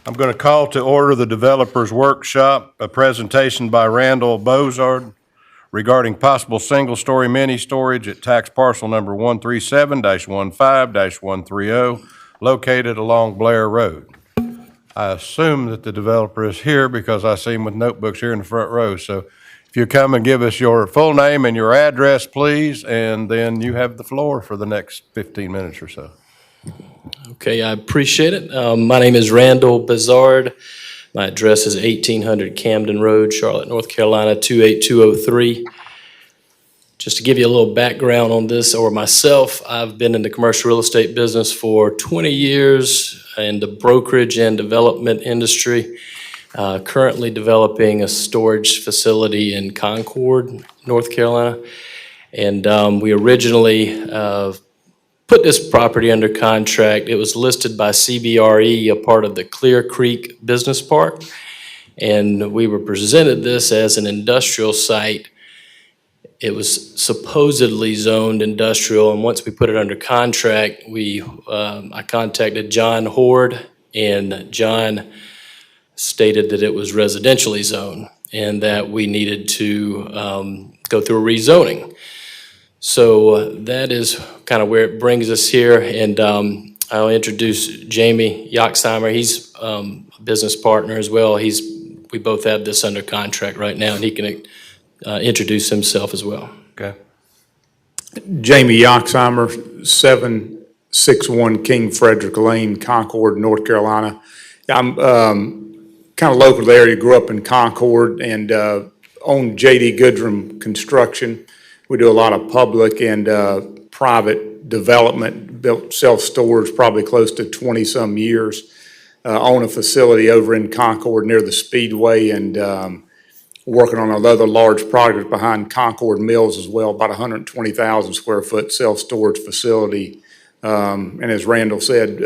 I'm going to call to order the Developers Workshop, a presentation by Randall Bozard regarding possible single-story mini-storage at tax parcel number 137-15-130, located along Blair Road. I assume that the developer is here because I see him with notebooks here in the front row. So if you come and give us your full name and your address, please, and then you have the floor for the next 15 minutes or so. Okay, I appreciate it. My name is Randall Bozard. My address is 1800 Camden Road, Charlotte, North Carolina, 28203. Just to give you a little background on this or myself, I've been in the commercial real estate business for 20 years in the brokerage and development industry. Currently developing a storage facility in Concord, North Carolina. And we originally put this property under contract. It was listed by CBRE, a part of the Clear Creek Business Park. And we were presented this as an industrial site. It was supposedly zoned industrial, and once we put it under contract, I contacted John Hord, and John stated that it was residentially zoned and that we needed to go through a rezoning. So that is kind of where it brings us here, and I'll introduce Jamie Yoxheimer. He's a business partner as well. We both have this under contract right now, and he can introduce himself as well. Okay. Jamie Yoxheimer, 761 King Frederick Lane, Concord, North Carolina. I'm kind of local to the area, grew up in Concord, and own J.D. Goodrum Construction. We do a lot of public and private development, built self-storage probably close to 20-some years. Own a facility over in Concord near the Speedway, and working on another large project behind Concord Mills as well, about 120,000 square foot self-storage facility. And as Randall said,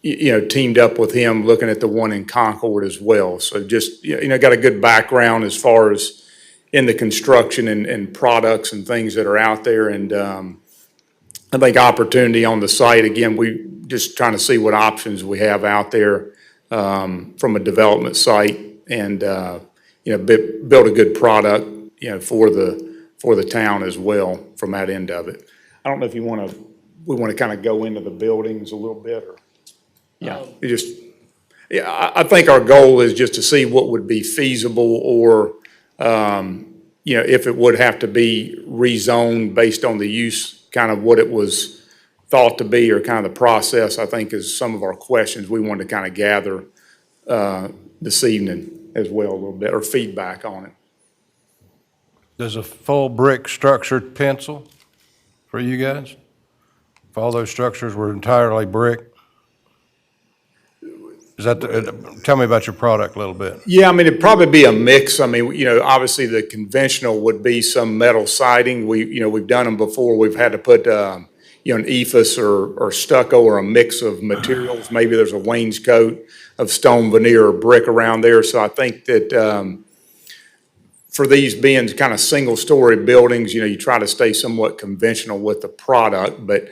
teamed up with him looking at the one in Concord as well. So just, got a good background as far as in the construction and products and things that are out there. And I think opportunity on the site, again, we just trying to see what options we have out there from a development site, and build a good product, for the town as well from that end of it. I don't know if we want to kind of go into the buildings a little bit, or I think our goal is just to see what would be feasible, or if it would have to be rezoned based on the use, kind of what it was thought to be, or kind of the process, I think is some of our questions we wanted to kind of gather this evening as well a little bit, or feedback on it. Does a full brick structure pencil for you guys? If all those structures were entirely brick? Is that tell me about your product a little bit. Yeah, I mean, it'd probably be a mix. I mean, obviously the conventional would be some metal siding. We've done them before. We've had to put, an ephes or stucco, or a mix of materials. Maybe there's a wainscot of stone veneer or brick around there. So I think that for these being kind of single-story buildings, you try to stay somewhat conventional with the product, but,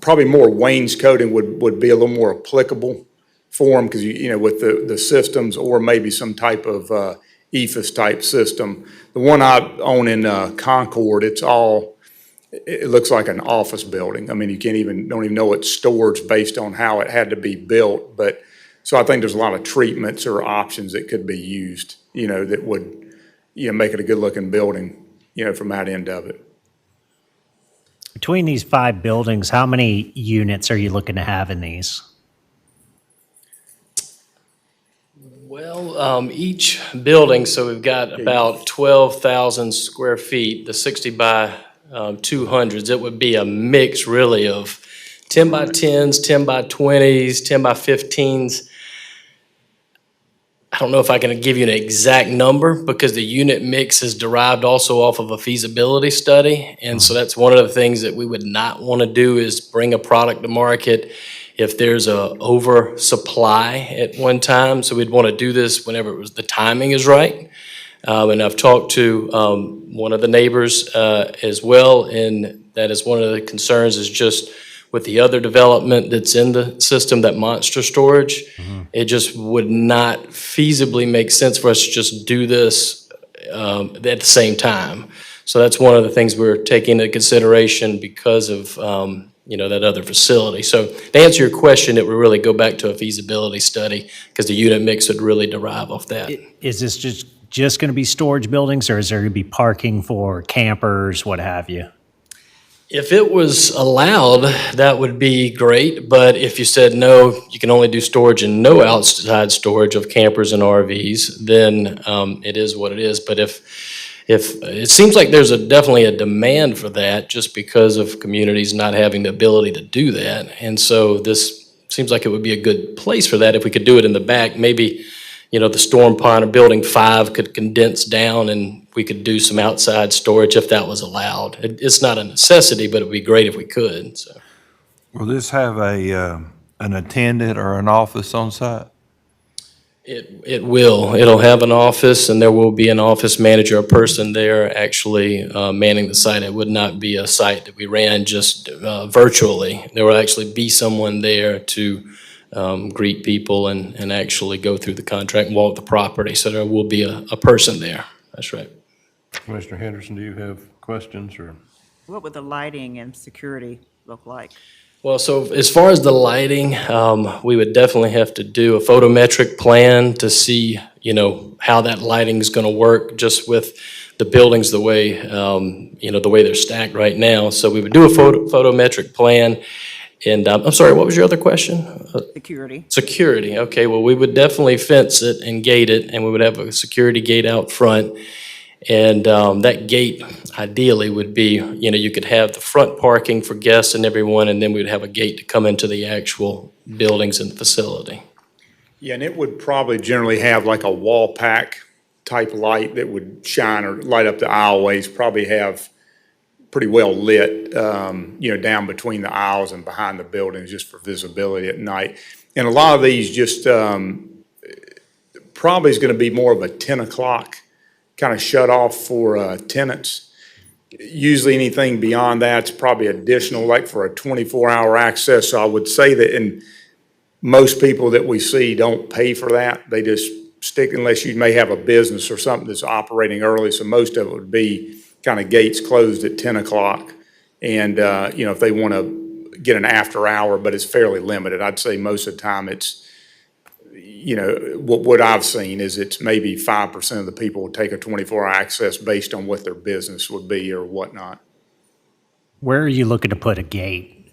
probably more wainscoting would be a little more applicable for them, because, with the systems, or maybe some type of ephes type system. The one I own in Concord, it looks like an office building. I mean, you don't even know it's storage based on how it had to be built. But so I think there's a lot of treatments or options that could be used, that would, make it a good looking building, from that end of it. Between these 5 buildings, how many units are you looking to have in these? Well, each building, so we've got about 12,000 square feet, the 60 by 200s. It would be a mix really of 10 by 10s, 10 by 20s, 10 by 15s. I don't know if I can give you an exact number, because the unit mix is derived also off of a feasibility study. And so that's one of the things that we would not want to do, is bring a product to market if there's a oversupply at one time. So we'd want to do this whenever the timing is right. And I've talked to one of the neighbors as well, and that is one of the concerns, is just with the other development that's in the system, that monster storage, it just would not feasibly make sense for us to just do this at the same time. So that's one of the things we're taking into consideration because of, that other facility. So to answer your question, it would really go back to a feasibility study because the unit mix would really derive off that. Is this just going to be storage buildings, or is there going to be parking for campers, what have you? If it was allowed, that would be great, but if you said no, you can only do storage and no outside storage of campers and RVs, then it is what it is. But if it seems like there's definitely a demand for that just because of communities not having the ability to do that. And so this seems like it would be a good place for that if we could do it in the back. Maybe, the storm pond or building 5 could condense down and we could do some outside storage if that was allowed. It's not a necessity, but it would be great if we could, so. Will this have an attendant or an office on site? It will. It'll have an office, and there will be an office manager, a person there actually manning the site. It would not be a site that we ran just virtually. There will actually be someone there to greet people and actually go through the contract and walk the property. So there will be a person there. That's right. Commissioner Henderson, do you have questions or? What would the lighting and security look like? Well, so as far as the lighting, we would definitely have to do a photometric plan to see, how that lighting is going to work just with the buildings the way, the way they're stacked right now. So we would do a photometric plan. And I'm sorry, what was your other question? Security. Security, okay. Well, we would definitely fence it and gate it, and we would have a security gate out front. And that gate ideally would be, you could have the front parking for guests and everyone, and then we'd have a gate to come into the actual buildings and facility. Yeah, and it would probably generally have like a wall pack type light that would shine or light up the aisleways, probably have pretty well lit, down between the aisles and behind the buildings just for visibility at night. And a lot of these just probably is going to be more of a 10 o'clock kind of shut off for tenants. Usually anything beyond that's probably additional, like for a 24-hour access. So I would say that most people that we see don't pay for that. They just stick, unless you may have a business or something that's operating early. So most of it would be kind of gates closed at 10 o'clock. And, if they want to get an after hour, but it's fairly limited. I'd say most of the time it's, what I've seen is it's maybe 5% of the people would take a 24-hour access based on what their business would be or whatnot. Where are you looking to put a gate?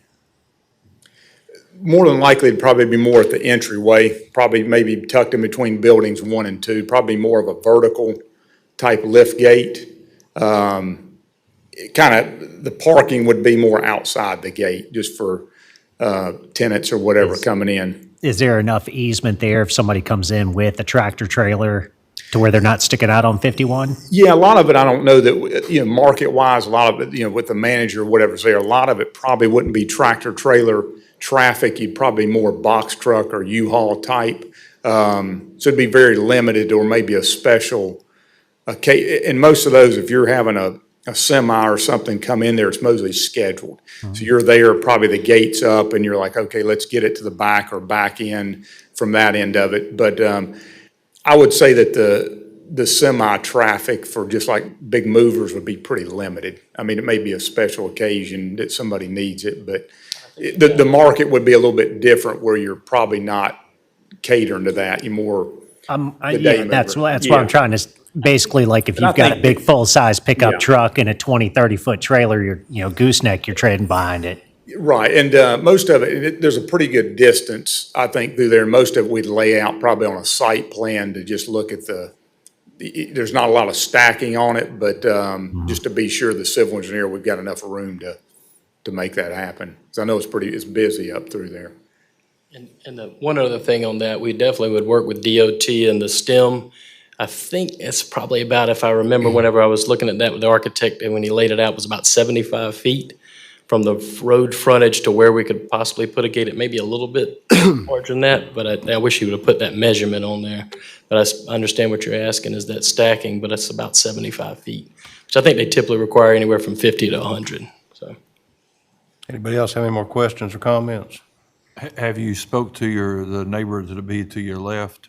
More than likely, it'd probably be more at the entryway, probably maybe tucked in between buildings 1 and 2, probably more of a vertical type lift gate. The parking would be more outside the gate just for tenants or whatever coming in. Is there enough easement there if somebody comes in with a tractor trailer to where they're not sticking out on 51? Yeah, a lot of it, I don't know that, market-wise, a lot of it, with the manager or whatever's there, a lot of it probably wouldn't be tractor trailer traffic. You'd probably more box truck or U-Haul type. So it'd be very limited or maybe a special, and most of those, if you're having a semi or something come in there, it's mostly scheduled. So you're there, probably the gate's up, and you're like, okay, let's get it to the back or back in from that end of it. But I would say that the semi traffic for just like big movers would be pretty limited. I mean, it may be a special occasion that somebody needs it, but the market would be a little bit different where you're probably not catering to that. You're more Yeah, that's what I'm trying to, basically, like if you've got a big full-size pickup truck and a 20, 30-foot trailer, gooseneck, you're trading behind it. Right, and most of there's a pretty good distance, I think, through there. Most of it we'd lay out probably on a site plan to just look at there's not a lot of stacking on it, but just to be sure the civil engineer, we've got enough room to make that happen. Because I know it's busy up through there. And one other thing on that, we definitely would work with DOT and the STEM. I think it's probably about, if I remember whenever I was looking at that with the architect and when he laid it out, was about 75 feet from the road frontage to where we could possibly put a gate. It may be a little bit larger than that, but I wish he would have put that measurement on there. But I understand what you're asking is that stacking, but it's about 75 feet, which I think they typically require anywhere from 50 to 100, so. Anybody else have any more questions or comments? Have you spoke to the neighbor that'll be to your left?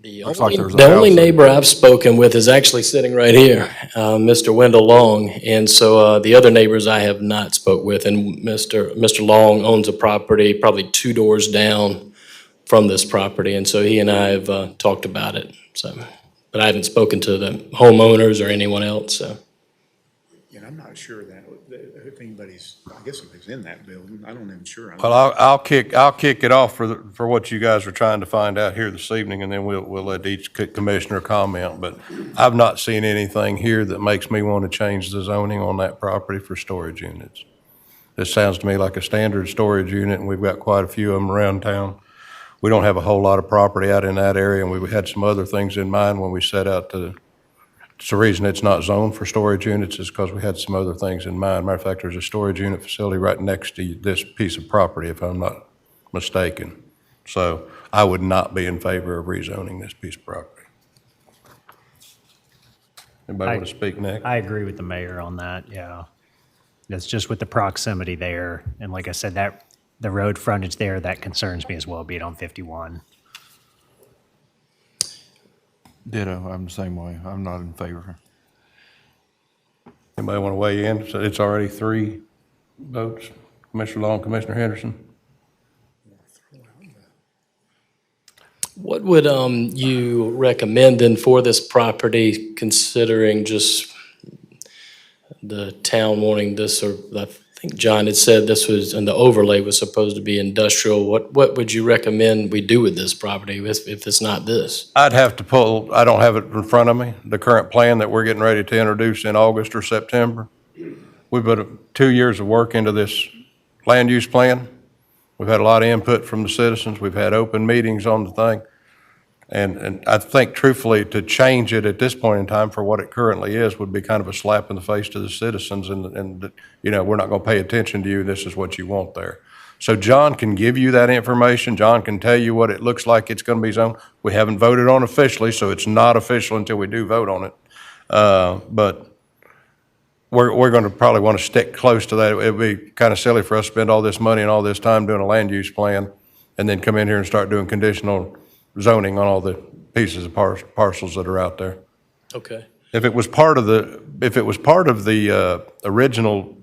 The Looks like only, there's a the only house there. neighbor I've spoken with is actually sitting right here, Mr. Wendell Long. And so the other neighbors I have not spoke with. And Mr. Long owns a property probably 2 doors down from this property. And so he and I have talked about it. So, but I haven't spoken to the homeowners or anyone else, so. And I'm not sure if anybody's, I guess if it's in that building, I'm not even sure. Well, I'll kick it off for what you guys are trying to find out here this evening, and then we'll let each commissioner comment. But I've not seen anything here that makes me want to change the zoning on that property for storage units. This sounds to me like a standard storage unit, and we've got quite a few of them around town. We don't have a whole lot of property out in that area, and we had some other things in mind when we set out to. It's the reason it's not zoned for storage units is because we had some other things in mind. Matter of fact, there's a storage unit facility right next to this piece of property, if I'm not mistaken. So I would not be in favor of rezoning this piece of property. Anybody want to speak next? I agree with the mayor on that, yeah. That's just with the proximity there, and like I said, that, the road frontage there, that concerns me as well, being on 51. Ditto, I'm the same way. I'm not in favor. Anybody want to weigh in? So it's already 3 votes. Commissioner Long, Commissioner Henderson. What would you recommend then for this property, considering just the town wanting this, or I think John had said this was, and the overlay was supposed to be industrial. What would you recommend we do with this property if it's not this? I'd have to pull, I don't have it in front of me, the current plan that we're getting ready to introduce in August or September. We've put 2 years of work into this land use plan. We've had a lot of input from the citizens. We've had open meetings on the thing. And I think truthfully, to change it at this point in time for what it currently is would be kind of a slap in the face to the citizens and you know, we're not going to pay attention to you. This is what you want there. So John can give you that information. John can tell you what it looks like it's going to be zoned. We haven't voted on officially, so it's not official until we do vote on it. But we're going to probably want to stick close to that. It'd be kind of silly for us to spend all this money and all this time doing a land use plan and then come in here and start doing conditional zoning on all the pieces of parcels that are out there. Okay. If it was part of the original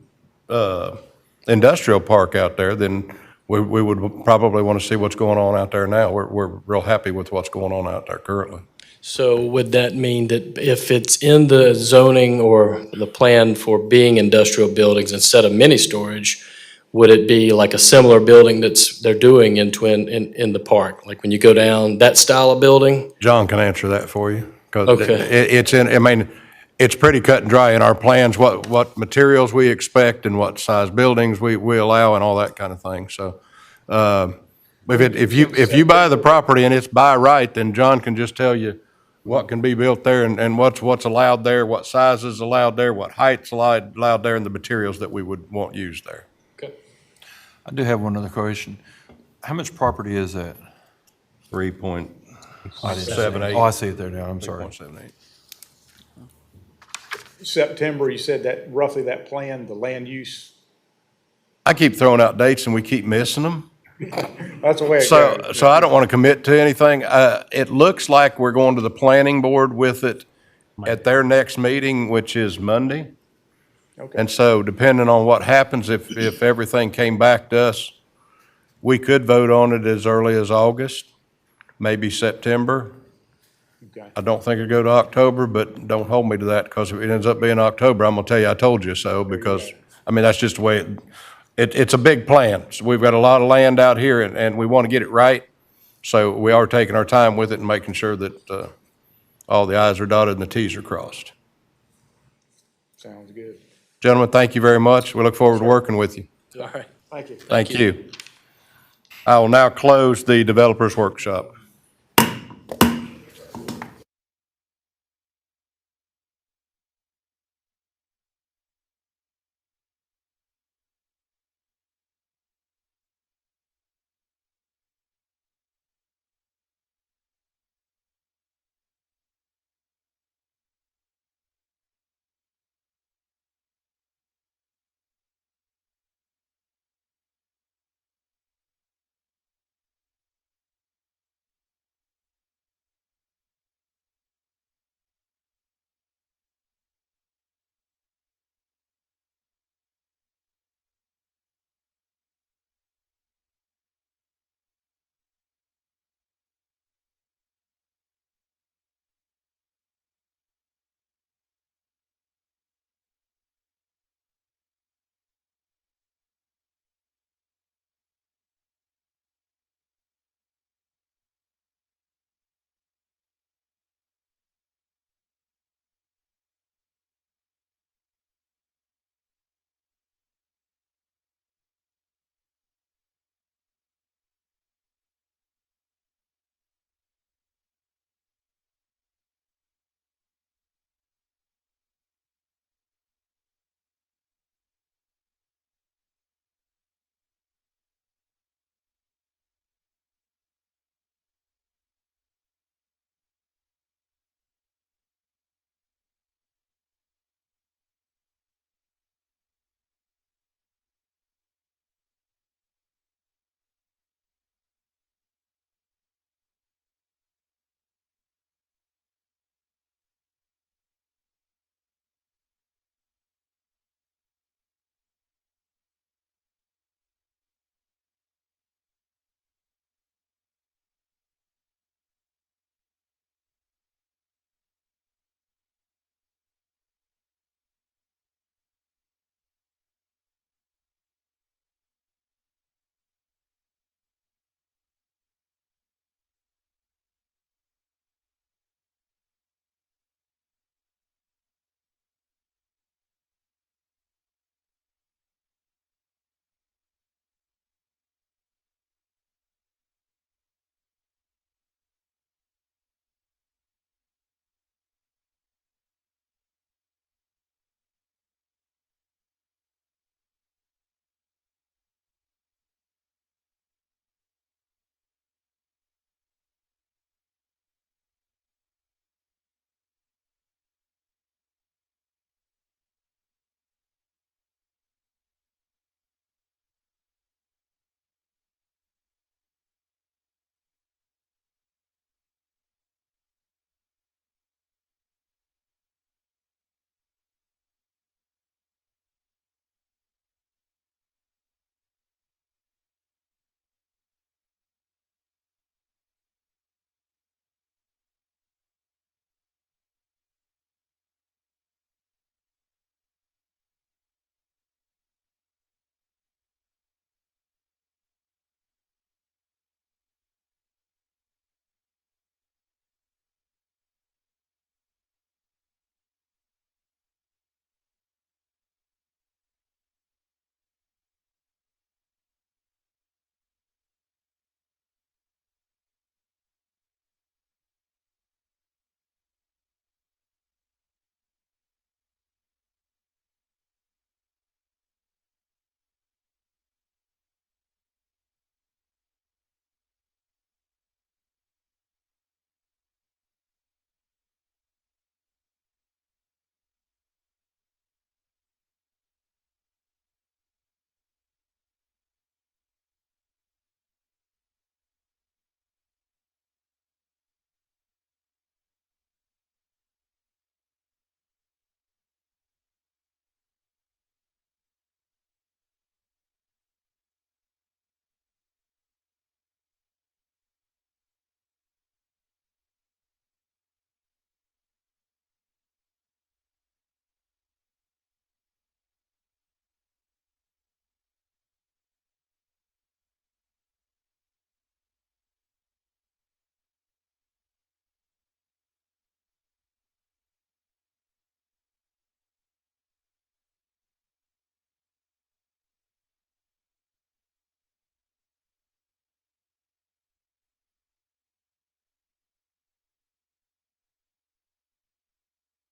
industrial park out there, then we would probably want to see what's going on out there now. We're real happy with what's going on out there currently. So would that mean that if it's in the zoning or the plan for being industrial buildings instead of mini storage, would it be like a similar building they're doing in the park? Like when you go down, that style of building? John can answer that for you. 'Cause Okay. it's pretty cut and dry in our plans, what materials we expect and what size buildings we allow and all that kind of thing. So, if you buy the property and it's by right, then John can just tell you what can be built there and what's allowed there, what size is allowed there, what height's allowed there, and the materials that we would want used there. Okay. I do have one other question. How much property is that? 3.78. Oh, I see it there now, I'm sorry. 3.78. September, you said that roughly that plan, the land use, I keep throwing out dates and we keep missing them. that's the way it So, goes. so I don't want to commit to anything. It looks like we're going to the planning board with it at their next meeting, which is Monday. Okay. And so depending on what happens, if everything came back to us, we could vote on it as early as August, maybe September. Okay. I don't think it'd go to October, but don't hold me to that, because if it ends up being October, I'm gonna tell you I told you so, because, I mean, that's just the way it's a big plan. So we've got a lot of land out here and we want to get it right. So we are taking our time with it and making sure that, all the i's are dotted and the t's are crossed. Sounds good. Gentlemen, thank you very much. We look forward to working with you. All right. Thank you. Thank you. I will now close the developers workshop.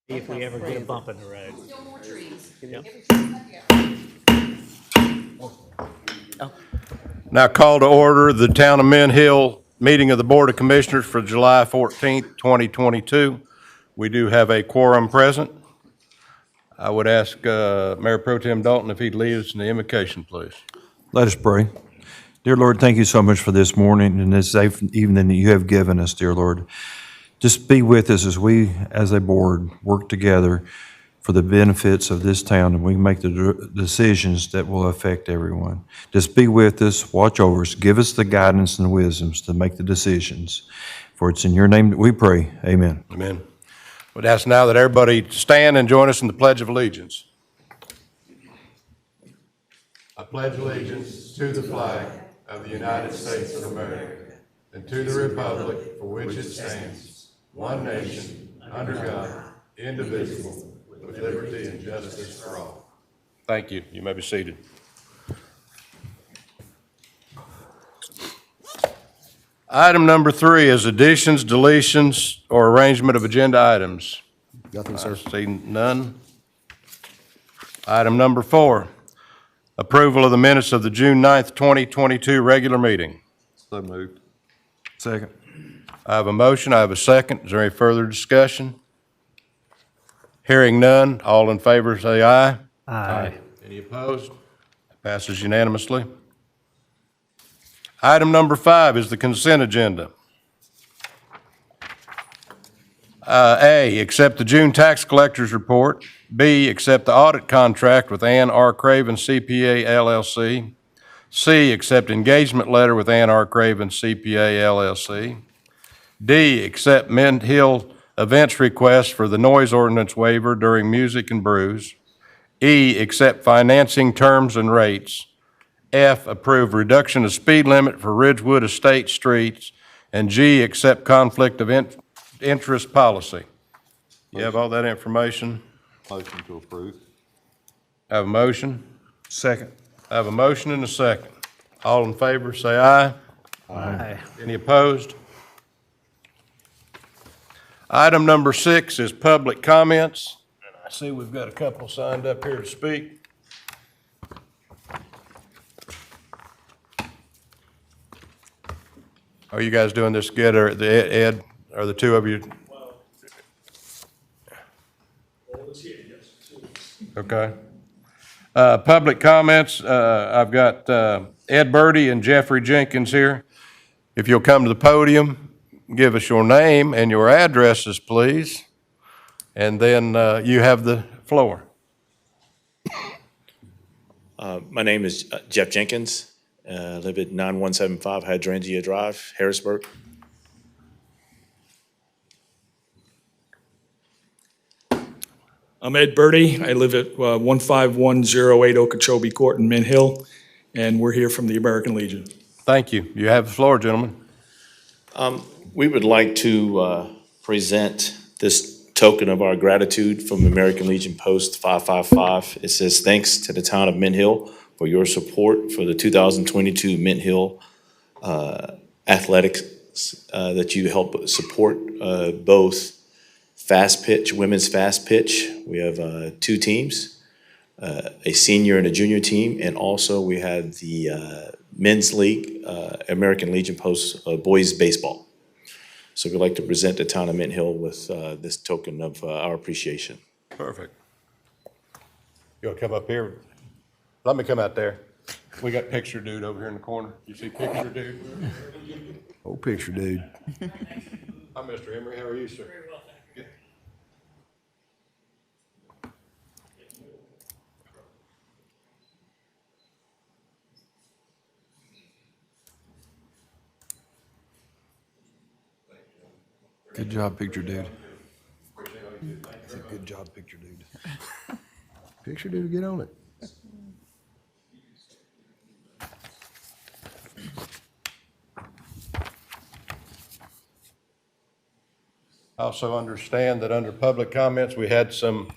If we ever get a bump in the road. Now call to order the Town of Mint Hill meeting of the Board of Commissioners for July 14th, 2022. We do have a quorum present. I would ask Mayor Pro Tem Dalton if he'd lead us in the invocation, please. Let us pray. Dear Lord, thank you so much for this morning and this evening that you have given us, dear Lord. Just be with us as we, as a board, work together for the benefits of this town, and we make the decisions that will affect everyone. Just be with us, watch over us, give us the guidance and the wisdoms to make the decisions. For it's in your name that we pray. Amen. Amen. Would ask now that everybody stand and join us in the Pledge of Allegiance. I pledge allegiance to the flag of the United States of America and to the republic for which it stands, one nation, under God, indivisible, with liberty and justice for all. Thank you. You may be seated. Item number 3 is additions, deletions, or arrangement of agenda items. Nothing, sir. I see none. Item number 4, approval of the minutes of the June 9th, 2022 regular meeting. So moved. Second. I have a motion, I have a second. Is there any further discussion? Hearing none, all in favor say aye. Aye. Any opposed? Passes unanimously. Item number 5 is the consent agenda. A, accept the June tax collector's report. B, accept the audit contract with Ann R. Craven CPA LLC. C, accept engagement letter with Ann R. Craven CPA LLC. D, accept Mint Hill events request for the noise ordinance waiver during music and brews. E, accept financing terms and rates. F, approve reduction of speed limit for Ridgewood Estate streets. And G, accept conflict of interest policy. You have all that information? Motion to approve. I have a motion. Second. I have a motion and a second. All in favor, say aye. Aye. Any opposed? Item number 6 is public comments. And I see we've got a couple signed up here to speak. Are you guys doing this together? Ed, are the two of you? Okay. Public comments, I've got Ed Birdie and Jeffrey Jenkins here. If you'll come to the podium, give us your name and your addresses, please. And then you have the floor. My name is Jeff Jenkins. I live at 9175 Hydrangea Drive, Harrisburg. I'm Ed Birdie. I live at 15108 Okeechobee Court in Mint Hill, and we're here from the American Legion. Thank you. You have the floor, gentlemen. We would like to present this token of our gratitude from American Legion Post 555. It says, thanks to the town of Mint Hill for your support for the 2022 Mint Hill athletics that you help support both fast pitch, women's fast pitch. We have 2 teams, a senior and a junior team, and also we have the men's league, American Legion Post boys baseball. So we'd like to present the town of Mint Hill with this token of our appreciation. Perfect. You want to come up here? Let me come out there. We got Picture Dude over here in the corner. You see Picture Dude? Old picture, dude. Hi, Mr. Emery. How are you, sir? Very well, thank you. Good job, picture dude. That's a good job, picture, dude. Picture, dude, get on it. I also understand that under public comments, we had some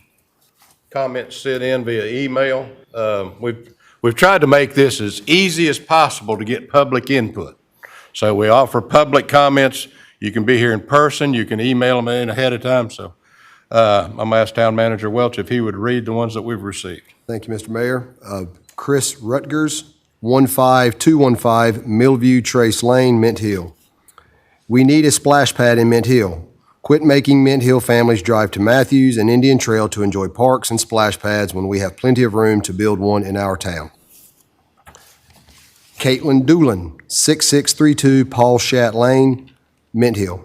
comments sent in via email. We've tried to make this as easy as possible to get public input. So we offer public comments. You can be here in person, you can email them in ahead of time. So I'm going to ask Town Manager Welch if he would read the ones that we've received. Thank you, Mr. Mayor. Chris Rutgers, 15215 Millview Trace Lane, Mint Hill. We need a splash pad in Mint Hill. Quit making Mint Hill families drive to Matthews and Indian Trail to enjoy parks and splash pads when we have plenty of room to build one in our town. Caitlin Doolin, 6632 Paul Shat Lane, Mint Hill.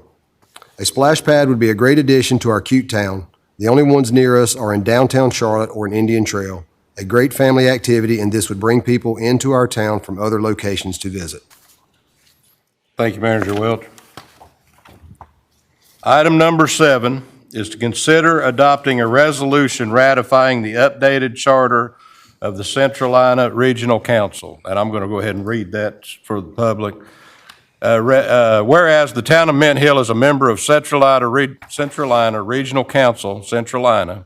A splash pad would be a great addition to our cute town. The only ones near us are in downtown Charlotte or in Indian Trail. A great family activity, and this would bring people into our town from other locations to visit. Thank you, Manager Welch. Item number 7 is to consider adopting a resolution ratifying the updated charter of the Centralina Regional Council. And I'm going to go ahead and read that for the public. Whereas the town of Mint Hill is a member of Centralina Regional Council, Centralina,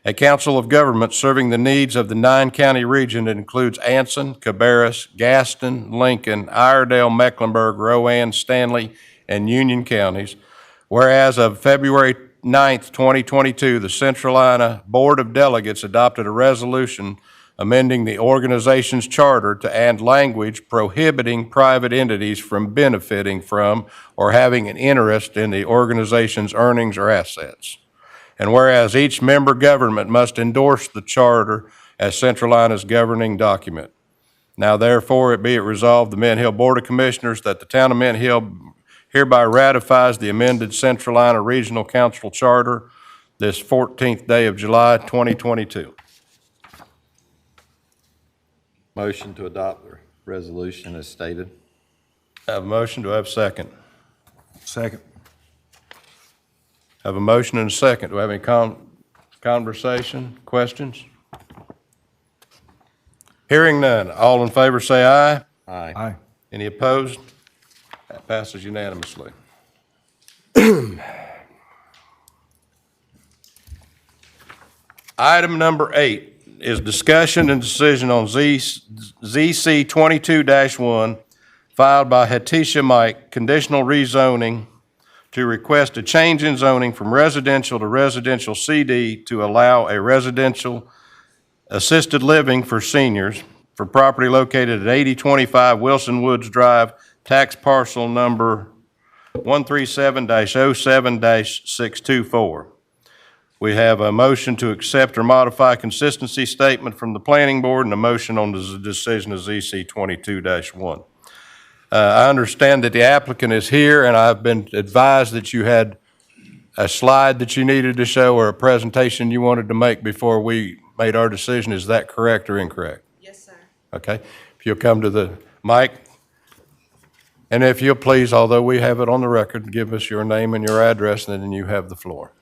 a council of government serving the needs of the 9-county region that includes Anson, Cabarrus, Gaston, Lincoln, Iredell, Mecklenburg, Rowan, Stanley, and Union counties. Whereas of February 9th, 2022, the Centralina Board of Delegates adopted a resolution amending the organization's charter to add language prohibiting private entities from benefiting from or having an interest in the organization's earnings or assets. And whereas each member government must endorse the charter as Centralina's governing document. Now therefore, it be it resolved, the Mint Hill Board of Commissioners, that the town of Mint Hill hereby ratifies the amended Centralina Regional Council Charter this 14th day of July, 2022. Motion to adopt the resolution as stated. Have a motion, do I have a second? Second. Have a motion and a second. Do I have any conversation, questions? Hearing none. All in favor say aye. Aye. Aye. Any opposed? That passes unanimously. Item number 8 is discussion and decision on ZC 22-1 filed by Hatisha Mike, conditional rezoning to request a change in zoning from residential to residential CD to allow a residential assisted living for seniors for property located at 8025 Wilson Woods Drive, tax parcel number 137-07-624. We have a motion to accept or modify consistency statement from the planning board and a motion on the decision of ZC 22-1. I understand that the applicant is here, and I've been advised that you had a slide that you needed to show or a presentation you wanted to make before we made our decision. Is that correct or incorrect? Yes, sir. Okay. If you'll come to the mic. And if you'll please, although we have it on the record, give us your name and your address, and then you have the floor.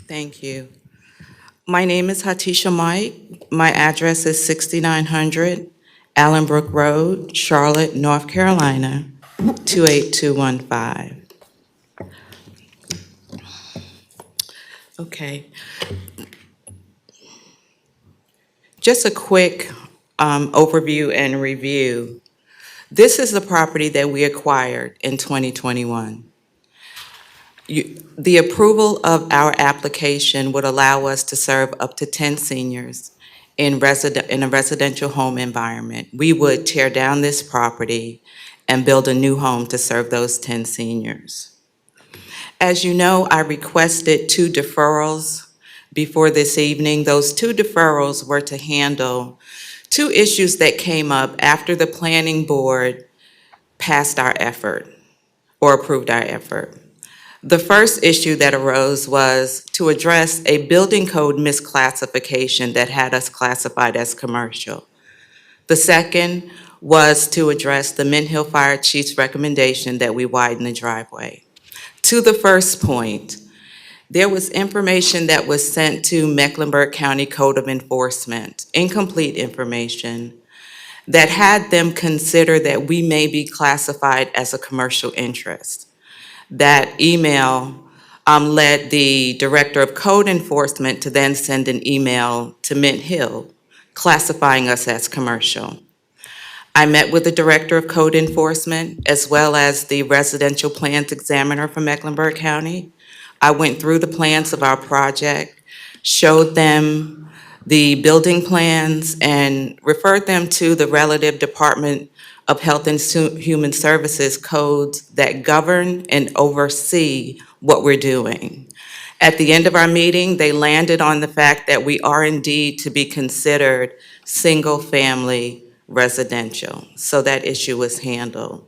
Thank you. My name is Hatisha Mike. My address is 6900 Allenbrook Road, Charlotte, North Carolina, 28215. Okay. Just a quick overview and review. This is the property that we acquired in 2021. The approval of our application would allow us to serve up to 10 seniors in a residential home environment. We would tear down this property and build a new home to serve those 10 seniors. As you know, I requested 2 deferrals before this evening. Those 2 deferrals were to handle 2 issues that came up after the planning board passed our effort or approved our effort. The first issue that arose was to address a building code misclassification that had us classified as commercial. The second was to address the Mint Hill Fire Chief's recommendation that we widen the driveway. To the first point, there was information that was sent to Mecklenburg County Code of Enforcement, incomplete information, that had them consider that we may be classified as a commercial interest. That email led the Director of Code Enforcement to then send an email to Mint Hill classifying us as commercial. I met with the Director of Code Enforcement as well as the residential plans examiner from Mecklenburg County. I went through the plans of our project, showed them the building plans, and referred them to the relative Department of Health and Human Services codes that govern and oversee what we're doing. At the end of our meeting, they landed on the fact that we are indeed to be considered single-family residential. So that issue was handled.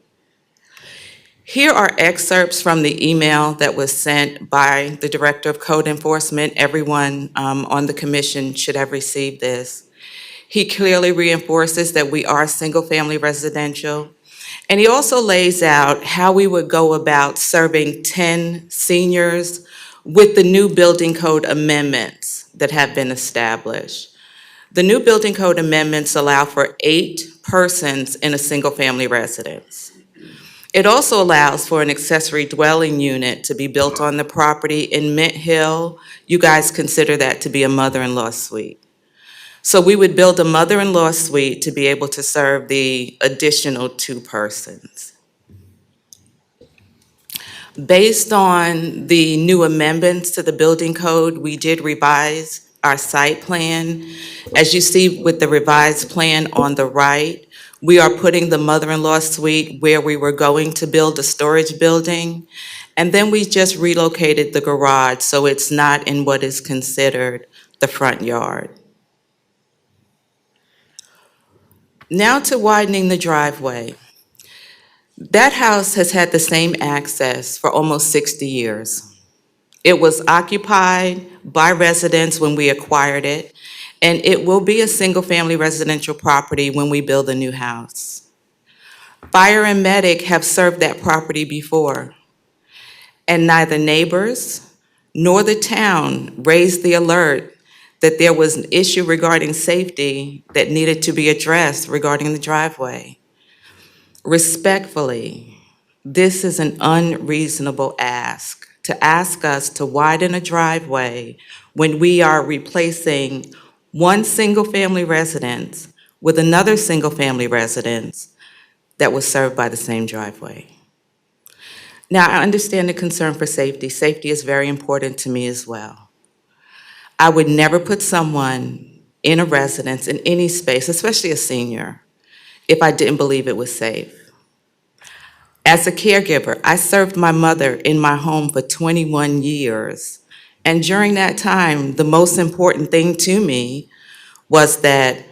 Here are excerpts from the email that was sent by the Director of Code Enforcement. Everyone on the commission should have received this. He clearly reinforces that we are single-family residential. And he also lays out how we would go about serving 10 seniors with the new building code amendments that have been established. The new building code amendments allow for 8 persons in a single-family residence. It also allows for an accessory dwelling unit to be built on the property in Mint Hill. You guys consider that to be a mother-in-law suite. So we would build a mother-in-law suite to be able to serve the additional 2 persons. Based on the new amendments to the building code, we did revise our site plan. As you see with the revised plan on the right, we are putting the mother-in-law suite where we were going to build a storage building. And then we just relocated the garage so it's not in what is considered the front yard. Now to widening the driveway. That house has had the same access for almost 60 years. It was occupied by residents when we acquired it, and it will be a single-family residential property when we build a new house. Fire and medic have served that property before, and neither neighbors nor the town raised the alert that there was an issue regarding safety that needed to be addressed regarding the driveway. Respectfully, this is an unreasonable ask to ask us to widen a driveway when we are replacing one single-family residence with another single-family residence that was served by the same driveway. Now, I understand the concern for safety. Safety is very important to me as well. I would never put someone in a residence, in any space, especially a senior, if I didn't believe it was safe. As a caregiver, I served my mother in my home for 21 years. And during that time, the most important thing to me was that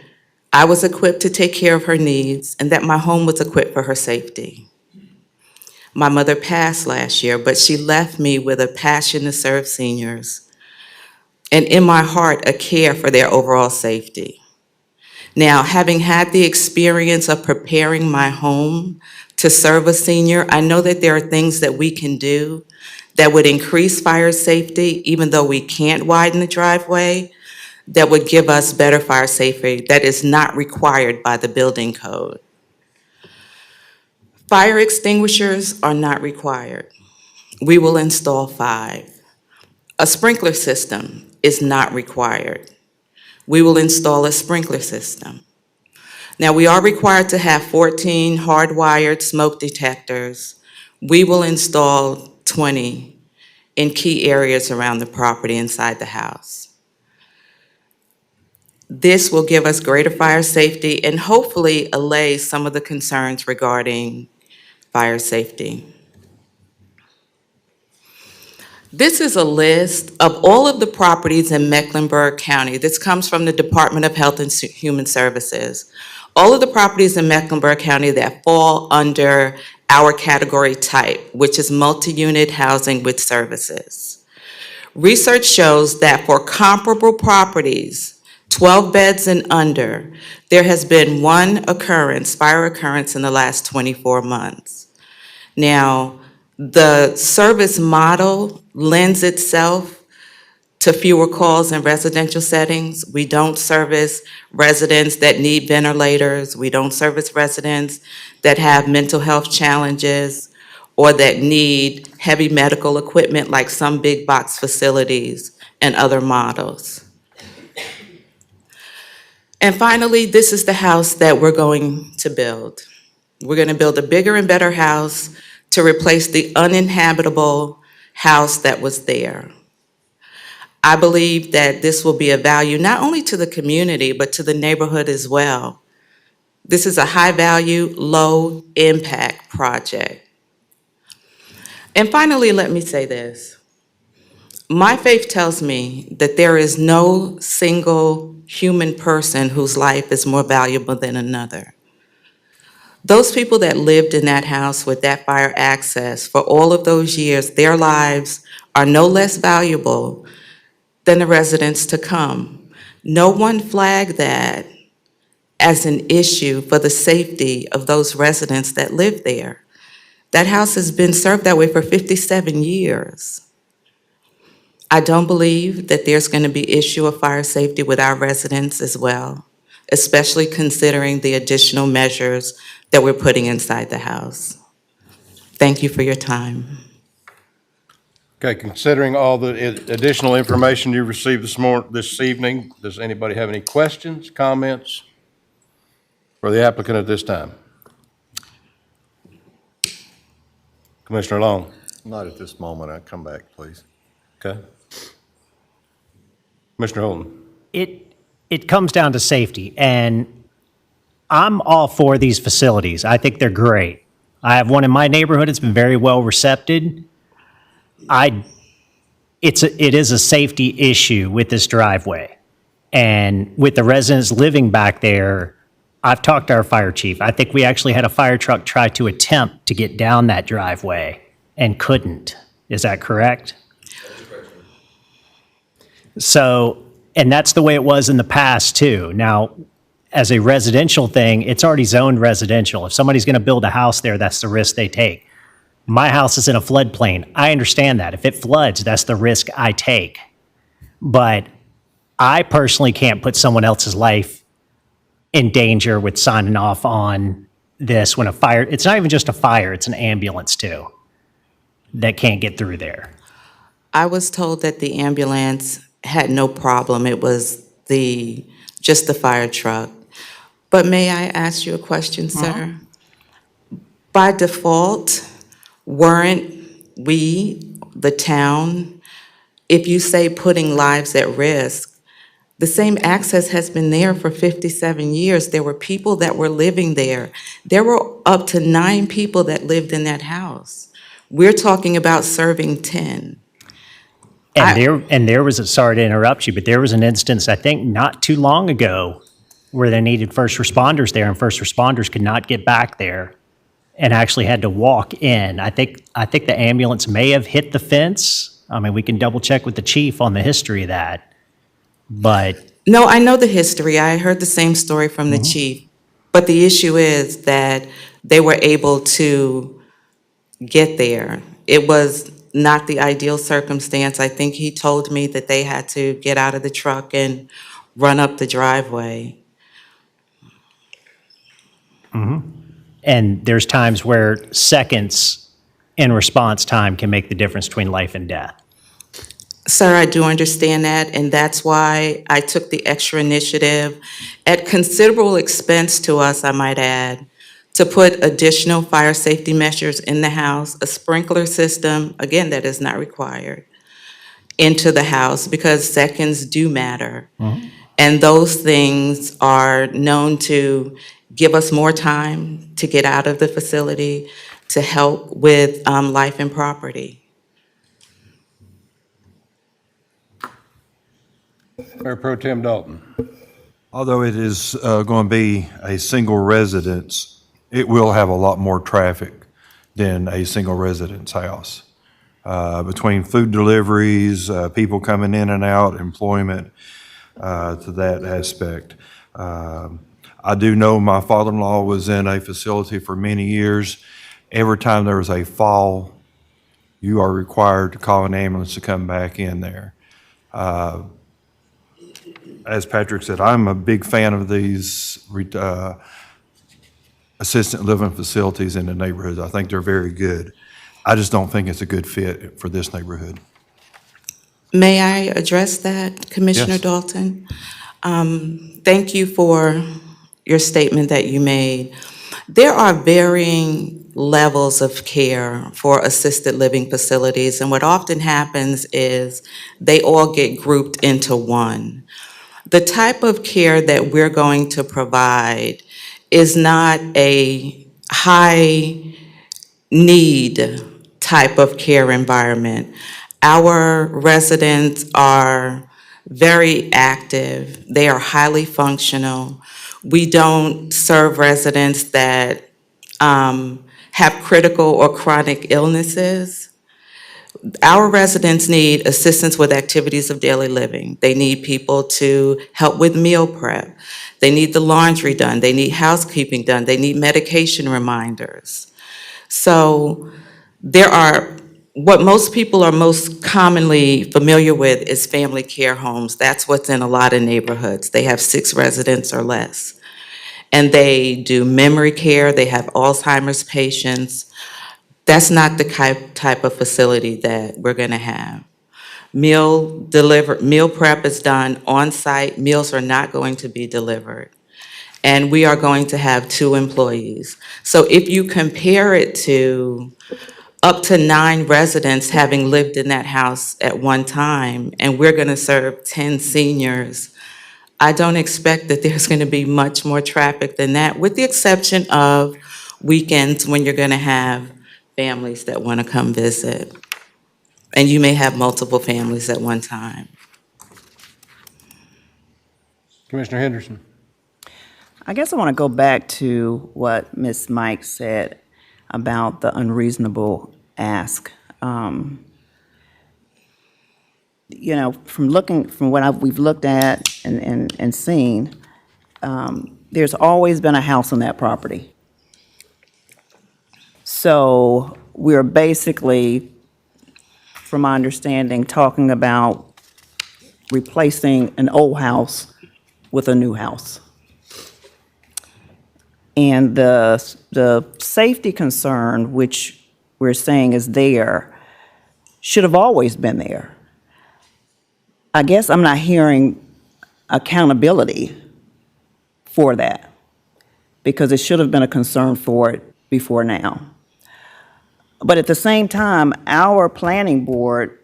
I was equipped to take care of her needs and that my home was equipped for her safety. My mother passed last year, but she left me with a passion to serve seniors and in my heart, a care for their overall safety. Now, having had the experience of preparing my home to serve a senior, I know that there are things that we can do that would increase fire safety, even though we can't widen the driveway, that would give us better fire safety that is not required by the building code. Fire extinguishers are not required. We will install 5. A sprinkler system is not required. We will install a sprinkler system. Now, we are required to have 14 hardwired smoke detectors. We will install 20 in key areas around the property inside the house. This will give us greater fire safety and hopefully allay some of the concerns regarding fire safety. This is a list of all of the properties in Mecklenburg County. This comes from the Department of Health and Human Services. All of the properties in Mecklenburg County that fall under our category type, which is multi-unit housing with services. Research shows that for comparable properties, 12 beds and under, there has been 1 occurrence, fire occurrence in the last 24 months. Now, the service model lends itself to fewer calls in residential settings. We don't service residents that need ventilators. We don't service residents that have mental health challenges or that need heavy medical equipment like some big box facilities and other models. And finally, this is the house that we're going to build. We're going to build a bigger and better house to replace the uninhabitable house that was there. I believe that this will be a value not only to the community, but to the neighborhood as well. This is a high-value, low-impact project. And finally, let me say this. My faith tells me that there is no single human person whose life is more valuable than another. Those people that lived in that house with that fire access for all of those years, their lives are no less valuable than the residents to come. No one flagged that as an issue for the safety of those residents that live there. That house has been served that way for 57 years. I don't believe that there's going to be issue of fire safety with our residents as well, especially considering the additional measures that we're putting inside the house. Thank you for your time. Okay, considering all the additional information you received this evening, does anybody have any questions, comments for the applicant at this time? Commissioner Long? Not at this moment. I'll come back, please. Okay. Commissioner Holden? It comes down to safety, and I'm all for these facilities. I think they're great. I have one in my neighborhood. It's been very well received. It is a safety issue with this driveway. And with the residents living back there, I've talked to our fire chief. I think we actually had a fire truck try to attempt to get down that driveway and couldn't. Is that correct? So, and that's the way it was in the past too. Now, as a residential thing, it's already zoned residential. If somebody's going to build a house there, that's the risk they take. My house is in a floodplain. I understand that. If it floods, that's the risk I take. But I personally can't put someone else's life in danger with signing off on this when a fire, it's not even just a fire, it's an ambulance too, that can't get through there. I was told that the ambulance had no problem. It was just the fire truck. But may I ask you a question, sir? By default, weren't we, the town, if you say putting lives at risk, the same access has been there for 57 years. There were people that were living there. There were up to 9 people that lived in that house. We're talking about serving 10. And there was sorry to interrupt you, but there was an instance, I think not too long ago, where they needed first responders there, and first responders could not get back there and actually had to walk in. I think the ambulance may have hit the fence. I mean, we can double check with the chief on the history of that. But no, I know the history. I heard the same story from the chief. But the issue is that they were able to get there. It was not the ideal circumstance. I think he told me that they had to get out of the truck and run up the driveway. And there's times where seconds in response time can make the difference between life and death. Sir, I do understand that, and that's why I took the extra initiative, at considerable expense to us, I might add, to put additional fire safety measures in the house, a sprinkler system, again, that is not required, into the house, because seconds do matter. And those things are known to give us more time to get out of the facility, to help with life and property. Mayor Pro Tem Dalton? Although it is going to be a single residence, it will have a lot more traffic than a single residence house. Between food deliveries, people coming in and out, employment, to that aspect. I do know my father-in-law was in a facility for many years. Every time there was a fall, you are required to call an ambulance to come back in there. As Patrick said, I'm a big fan of these assisted living facilities in the neighborhoods. I think they're very good. I just don't think it's a good fit for this neighborhood. May I address that, Commissioner Yes. Dalton? Thank you for your statement that you made. There are varying levels of care for assisted living facilities, and what often happens is they all get grouped into one. The type of care that we're going to provide is not a high need type of care environment. Our residents are very active. They are highly functional. We don't serve residents that have critical or chronic illnesses. Our residents need assistance with activities of daily living. They need people to help with meal prep. They need the laundry done. They need housekeeping done. They need medication reminders. So there are, what most people are most commonly familiar with is family care homes. That's what's in a lot of neighborhoods. They have 6 residents or less. And they do memory care, they have Alzheimer's patients. That's not the type of facility that we're gonna have. Meal prep is done on-site, meals are not going to be delivered. And we are going to have 2 employees. So if you compare it to up to 9 residents having lived in that house at one time, and we're gonna serve 10 seniors, I don't expect that there's gonna be much more traffic than that, with the exception of weekends when you're gonna have families that wanna come visit. And you may have multiple families at one time. Commissioner Henderson? I guess I want to go back to what Ms. Mike said about the unreasonable ask. You know, from what we've looked at and seen, there's always been a house on that property. So we're basically, from my understanding, talking about replacing an old house with a new house. And the safety concern, which we're saying is there, should have always been there. I guess I'm not hearing accountability for that, because it should have been a concern for it before now. But at the same time, our planning board,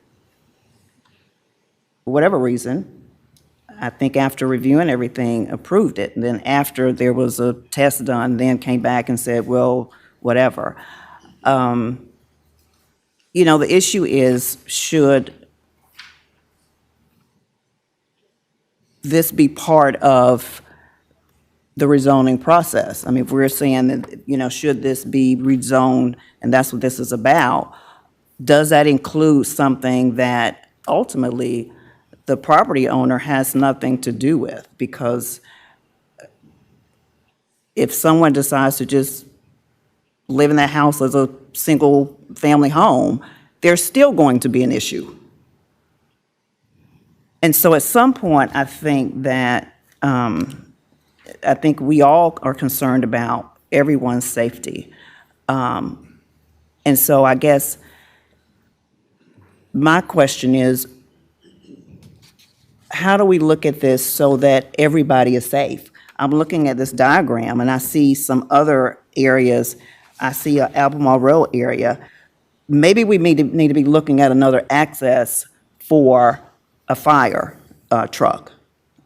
for whatever reason, I think after reviewing everything, approved it. And then after there was a test done, then came back and said, well, whatever. You know, the issue is, should this be part of the rezoning process? I mean, if we're saying that, you know, should this be rezoned, and that's what this is about, does that include something that ultimately the property owner has nothing to do with? Because if someone decides to just live in that house as a single-family home, there's still going to be an issue. And so at some point, I think that, I think we all are concerned about everyone's safety. And so I guess my question is, how do we look at this so that everybody is safe? I'm looking at this diagram and I see some other areas. I see an Albemarle Road area. Maybe we need to be looking at another access for a fire truck.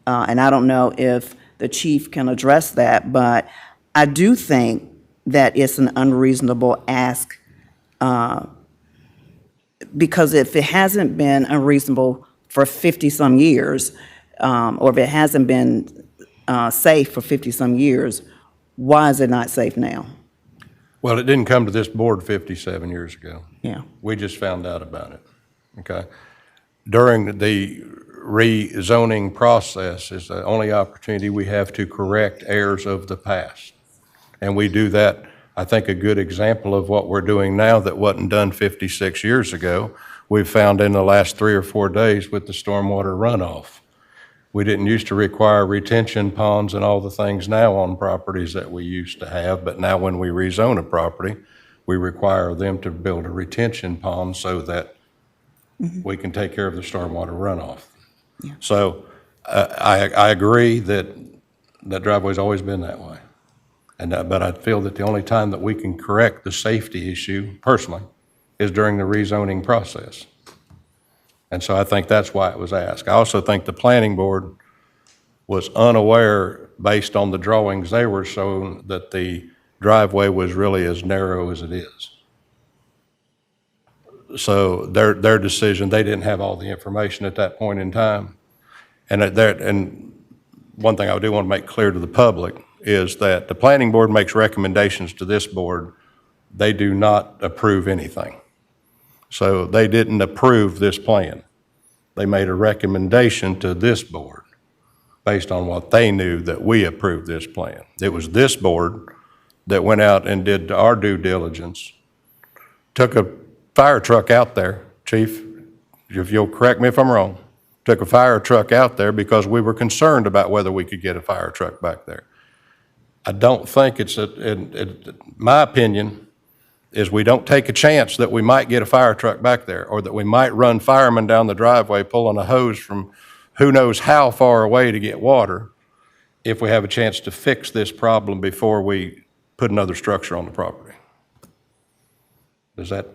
And I don't know if the chief can address that, but I do think that it's an unreasonable ask, because if it hasn't been unreasonable for 50-some years, or if it hasn't been safe for 50-some years, why is it not safe now? Well, it didn't come to this board 57 years ago. Yeah. We just found out about it, okay? During the rezoning process is the only opportunity we have to correct errors of the past. And we do that, I think a good example of what we're doing now that wasn't done 56 years ago, we've found in the last 3 or 4 days with the stormwater runoff. We didn't used to require retention ponds and all the things now on properties that we used to have, but now when we rezone a property, we require them to build a retention pond so that we can take care of the stormwater runoff. Yeah. So I agree that that driveway's always been that way. But I feel that the only time that we can correct the safety issue, personally, is during the rezoning process. And so I think that's why it was asked. I also think the planning board was unaware, based on the drawings they were shown, that the driveway was really as narrow as it is. So their decision, they didn't have all the information at that point in time. And one thing I do want to make clear to the public is that the planning board makes recommendations to this board. They do not approve anything. So they didn't approve this plan. They made a recommendation to this board based on what they knew that we approved this plan. It was this board that went out and did our due diligence, took a fire truck out there, Chief, if you'll correct me if I'm wrong, took a fire truck out there because we were concerned about whether we could get a fire truck back there. I don't think my opinion is we don't take a chance that we might get a fire truck back there, or that we might run firemen down the driveway pulling a hose from who knows how far away to get water, if we have a chance to fix this problem before we put another structure on the property. Does that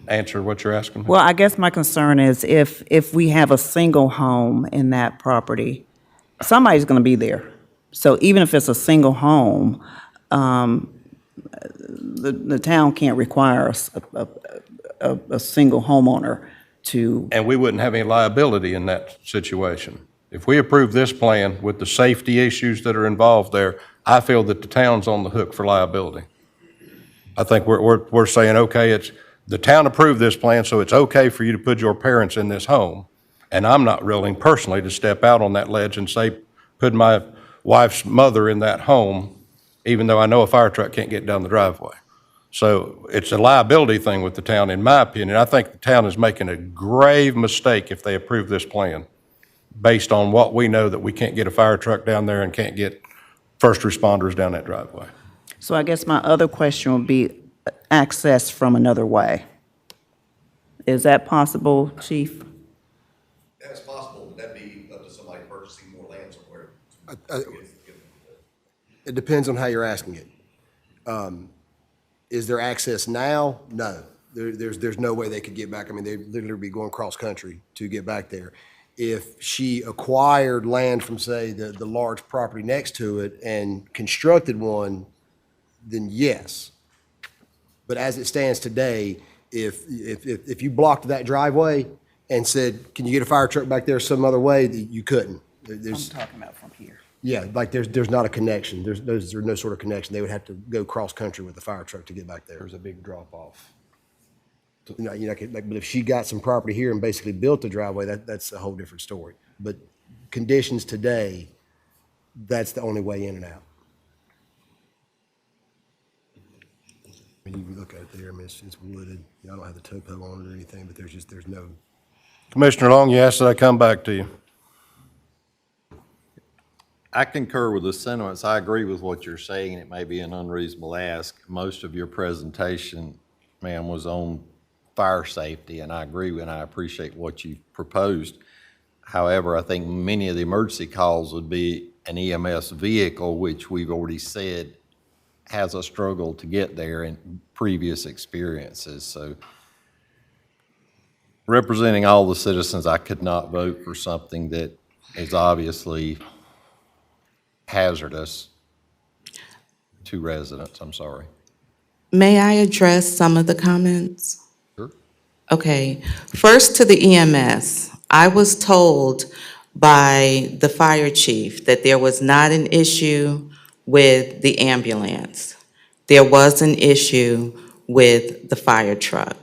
answer what you're asking? Well, I guess my concern is if we have a single home in that property, somebody's going to be there. So even if it's a single home, the town can't require a single homeowner to. And we wouldn't have any liability in that situation. If we approve this plan with the safety issues that are involved there, I feel that the town's on the hook for liability. I think we're saying, okay, the town approved this plan, so it's okay for you to put your parents in this home. And I'm not willing personally to step out on that ledge and say, put my wife's mother in that home, even though I know a fire truck can't get down the driveway. So it's a liability thing with the town, in my opinion. I think the town is making a grave mistake if they approve this plan, based on what we know that we can't get a fire truck down there and can't get first responders down that driveway. So I guess my other question would be access from another way. Is that possible, Chief? That's possible, but that'd be up to somebody purchasing more land somewhere. It depends on how you're asking it. Is there access now? No. There's no way they could get back. I mean, they'd literally be going cross-country to get back there. If she acquired land from, say, the large property next to it and constructed one, then yes. But as it stands today, if you blocked that driveway and said, can you get a fire truck back there some other way, you couldn't. I'm talking about from here. Yeah, like there's not a connection. There's no sort of connection. They would have to go cross-country with the fire truck to get back there. There's a big drop-off. But if she got some property here and basically built the driveway, that's a whole different story. But conditions today, that's the only way in and out. I mean, you look at it there, I mean, it's wooded. I don't have the topo on it or anything, but there's no. Commissioner Long, you asked that I come back to you. I concur with the sentiments. I agree with what you're saying. It may be an unreasonable ask. Most of your presentation, ma'am, was on fire safety, and I agree and I appreciate what you proposed. However, I think many of the emergency calls would be an EMS vehicle, which we've already said has a struggle to get there in previous experiences. So representing all the citizens, I could not vote for something that is obviously hazardous to residents. I'm sorry. May I address some of the comments? Sure. Okay, first to the EMS. I was told by the fire chief that there was not an issue with the ambulance. There was an issue with the fire truck.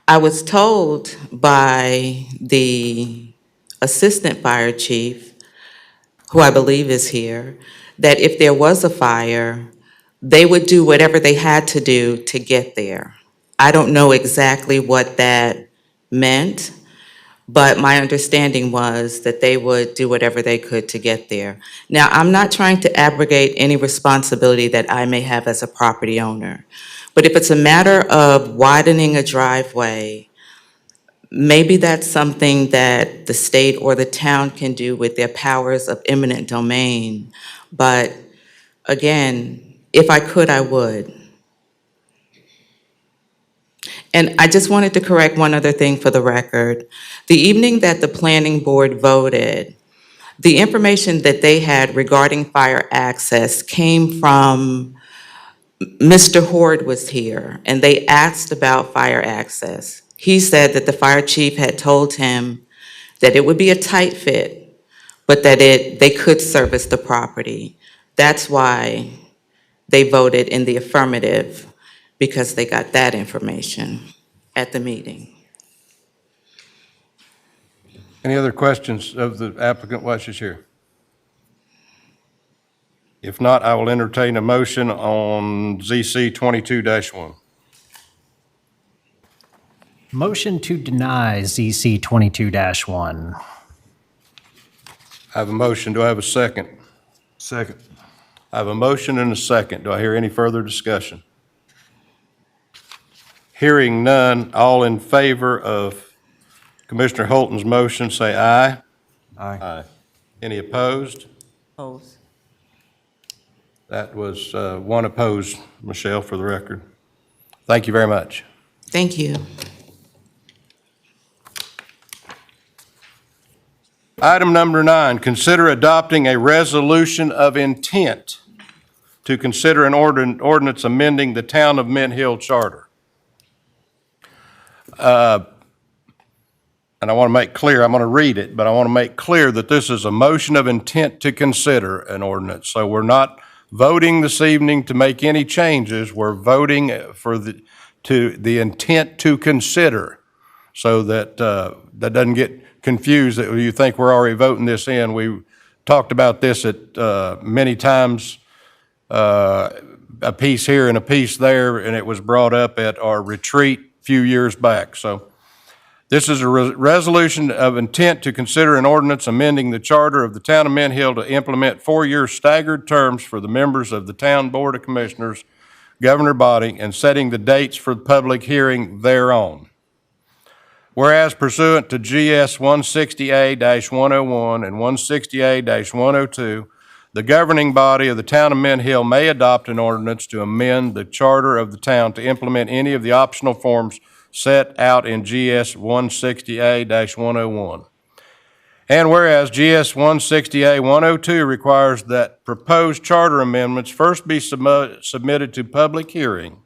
I was told by the assistant fire chief, who I believe is here, that if there was a fire, they would do whatever they had to do to get there. I don't know exactly what that meant, but my understanding was that they would do whatever they could to get there. Now, I'm not trying to abrogate any responsibility that I may have as a property owner, but if it's a matter of widening a driveway, maybe that's something that the state or the town can do with their powers of eminent domain. But again, If I could, I would. And I just wanted to correct one other thing for the record. The evening that the planning board voted, the information that they had regarding fire access came from Mr. Horde was here, and they asked about fire access. He said that the fire chief had told him that it would be a tight fit, but that they could service the property. That's why they voted in the affirmative, because they got that information at the meeting. Any other questions of the applicant while she's here? If not, I will entertain a motion on ZC 22-1. Motion to deny ZC 22-1. I have a motion. Do I have a second? Second. I have a motion and a second. Do I hear any further discussion? Hearing none, all in favor of Commissioner Holton's motion, say aye. Aye. Aye. Any opposed? Opposed. That was one opposed, Michelle, for the record. Thank you very much. Thank you. Item number 9, consider adopting a resolution of intent to consider an ordinance amending the Town of Mint Hill Charter. And I want to make clear, I'm going to read it, but I want to make clear that this is a motion of intent to consider an ordinance. So we're not voting this evening to make any changes. We're voting for the intent to consider, so that that doesn't get confused that you think we're already voting this in. We talked about this at many times, a piece here and a piece there, and it was brought up at our retreat a few years back. So this is a resolution of intent to consider an ordinance amending the charter of the Town of Mint Hill to implement 4-year staggered terms for the members of the Town Board of Commissioners, governor body, and setting the dates for the public hearing thereon. Whereas pursuant to GS 160A-101 and 160A-102, the governing body of the Town of Mint Hill may adopt an ordinance to amend the charter of the town to implement any of the optional forms set out in GS 160A-101. And whereas GS 160A-102 requires that proposed charter amendments first be submitted to public hearing,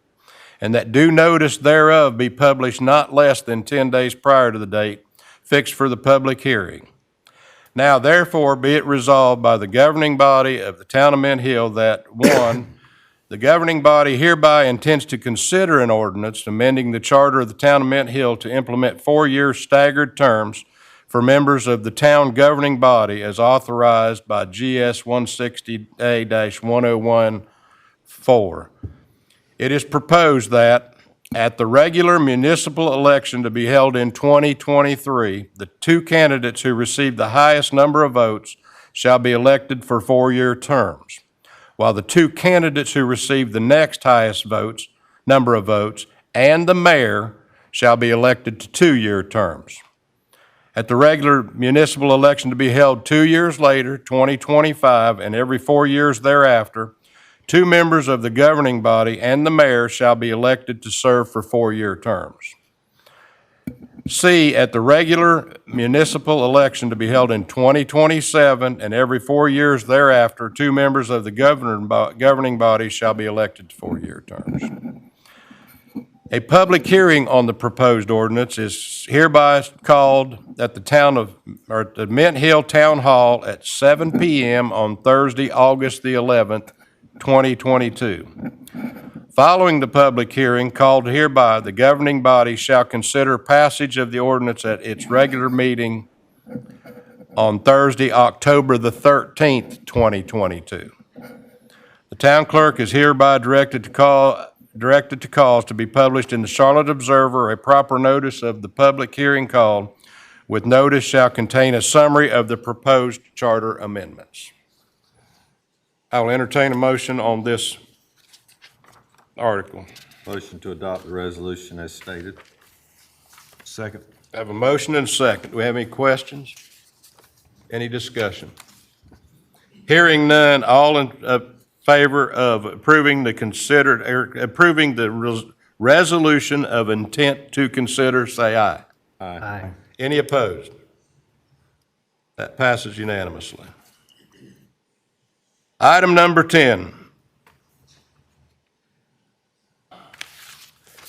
and that due notice thereof be published not less than 10 days prior to the date fixed for the public hearing. Now therefore be it resolved by the governing body of the Town of Mint Hill that, 1, the governing body hereby intends to consider an ordinance amending the charter of the Town of Mint Hill to implement 4-year staggered terms for members of the town governing body as authorized by GS 160A-101-4. It is proposed that at the regular municipal election to be held in 2023, the 2 candidates who receive the highest number of votes shall be elected for 4-year terms, while the 2 candidates who receive the next highest number of votes, and the mayor shall be elected to 2-year terms. At the regular municipal election to be held 2 years later, 2025, and every 4 years thereafter, 2 members of the governing body and the mayor shall be elected to serve for 4-year terms. C, at the regular municipal election to be held in 2027 and every 4 years thereafter, 2 members of the governing body shall be elected to 4-year terms. A public hearing on the proposed ordinance is hereby called at the Mint Hill Town Hall at 7 p.m. on Thursday, August the 11th, 2022. Following the public hearing called hereby, the governing body shall consider passage of the ordinance at its regular meeting on Thursday, October the 13th, 2022. The town clerk is hereby directed to cause to be published in the Charlotte Observer a proper notice of the public hearing called, with notice shall contain a summary of the proposed charter amendments. I will entertain a motion on this article. Motion to adopt the resolution as stated. Second. I have a motion and a second. Do we have any questions? Any discussion? Hearing none, all in favor of approving the resolution of intent to consider, say aye. Aye. Any opposed? That passes unanimously. Item number 10.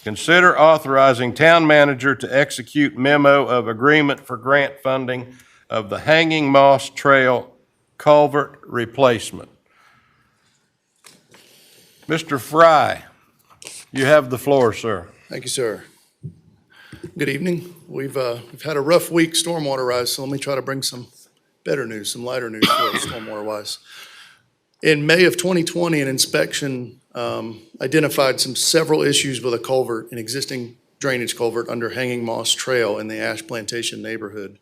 Consider authorizing town manager to execute memo of agreement for grant funding of the Hanging Moss Trail culvert replacement. Mr. Fry, you have the floor, sir. Thank you, sir. Good evening. We've had a rough week stormwater-wise, so let me try to bring some better news, some lighter news for us stormwater-wise. In May of 2020, an inspection identified several issues with a culvert, an existing drainage culvert under Hanging Moss Trail in the Ash Plantation neighborhood.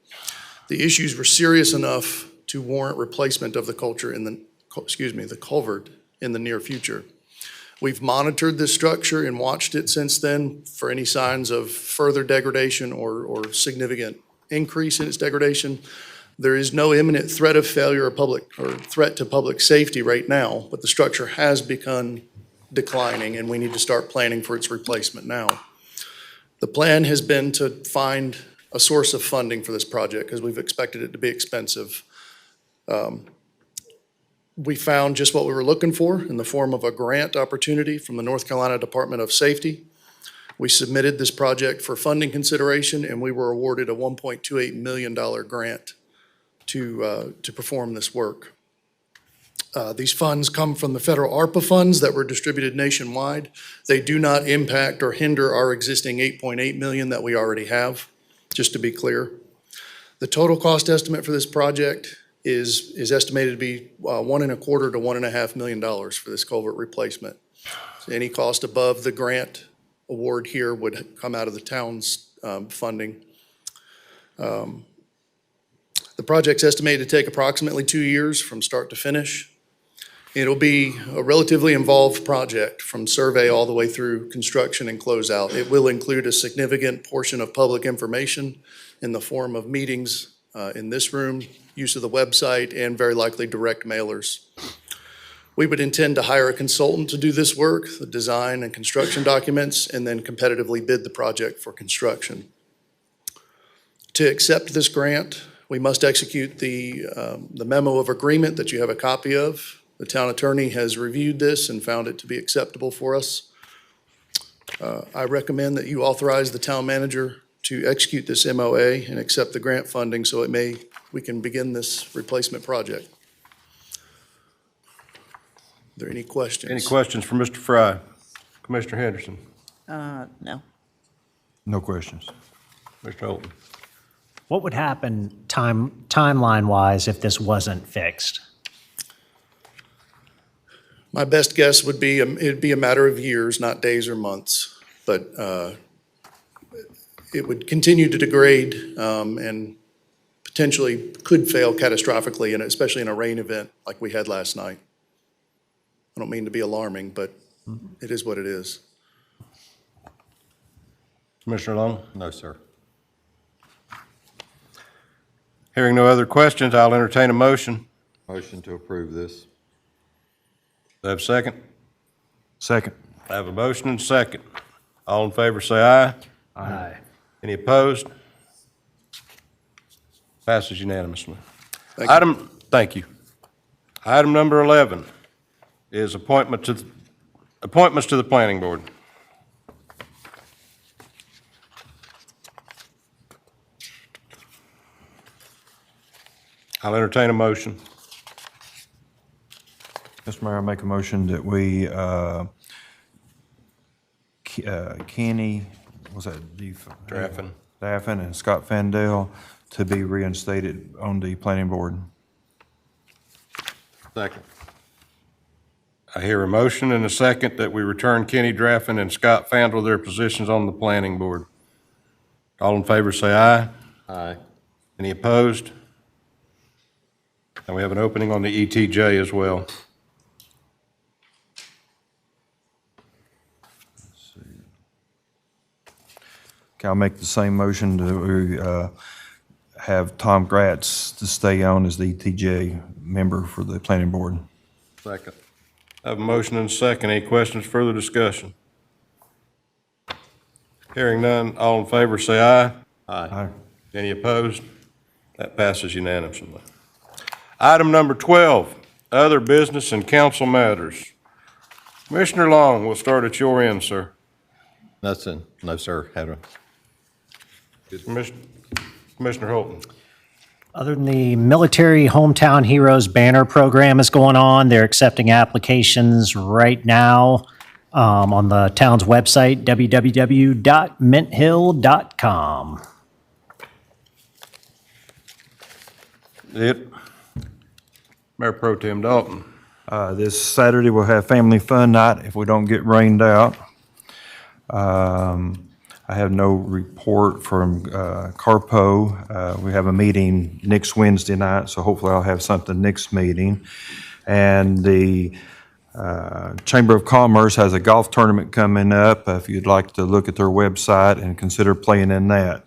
The issues were serious enough to warrant replacement of the culvert in the near future. We've monitored this structure and watched it since then for any signs of further degradation or significant increase in its degradation. There is no imminent threat of failure or threat to public safety right now, but the structure has begun declining and we need to start planning for its replacement now. The plan has been to find a source of funding for this project because we've expected it to be expensive. We found just what we were looking for in the form of a grant opportunity from the North Carolina Department of Safety. We submitted this project for funding consideration and we were awarded a $1.28 million grant to perform this work. These funds come from the federal ARPA funds that were distributed nationwide. They do not impact or hinder our existing $8.8 million that we already have, just to be clear. The total cost estimate for this project is estimated to be $1.25 to $1.5 million for this culvert replacement. So any cost above the grant award here would come out of the town's funding. The project's estimated to take approximately 2 years from start to finish. It'll be a relatively involved project from survey all the way through construction and closeout. It will include a significant portion of public information in the form of meetings in this room, use of the website, and very likely direct mailers. We would intend to hire a consultant to do this work, the design and construction documents, and then competitively bid the project for construction. To accept this grant, we must execute the memo of agreement that you have a copy of. The town attorney has reviewed this and found it to be acceptable for us. I recommend that you authorize the town manager to execute this MOA and accept the grant funding so we can begin this replacement project. Are there any questions? Any questions for Mr. Fry? Commissioner Henderson? No. No questions. Mr. Holton? What would happen timeline-wise if this wasn't fixed? My best guess would be, it'd be a matter of years, not days or months, but it would continue to degrade and potentially could fail catastrophically, and especially in a rain event like we had last night. I don't mean to be alarming, but it is what it is. Commissioner Long? No, sir. Hearing no other questions, I'll entertain a motion. Motion to approve this. Do I have a second? Second. I have a motion and a second. All in favor, say aye. Aye. Any opposed? Passes unanimously. Thank you. Thank you. Item number 11 is appointments to the planning board. I'll entertain a motion. Mr. Mayor, I make a motion that we, Kenny, what's that? Draffin. Draffin and Scott Fandel to be reinstated on the planning board. Second. I hear a motion and a second that we return Kenny Draffin and Scott Fandel their positions on the planning board. All in favor, say aye. Aye. Any opposed? And we have an opening on the ETJ as well. Okay, I'll make the same motion that we have Tom Gratz to stay on as the ETJ member for the planning board. Second. Have a motion and a second. Any questions, further discussion? Hearing none, all in favor say aye. Aye. Any opposed? That passes unanimously. Item number 12, other business and council matters. Commissioner Long, we'll start at your end, sir. Nothing, no, sir. Had a Commissioner Holton. Other than the Military Hometown Heroes banner program is going on, they're accepting applications right now on the town's website, www.minthill.com. It. Mayor Pro Tem Dalton. This Saturday, we'll have family fun night if we don't get rained out. I have no report from Carpo. We have a meeting next Wednesday night, so hopefully I'll have something next meeting. And the Chamber of Commerce has a golf tournament coming up. If you'd like to look at their website and consider playing in that.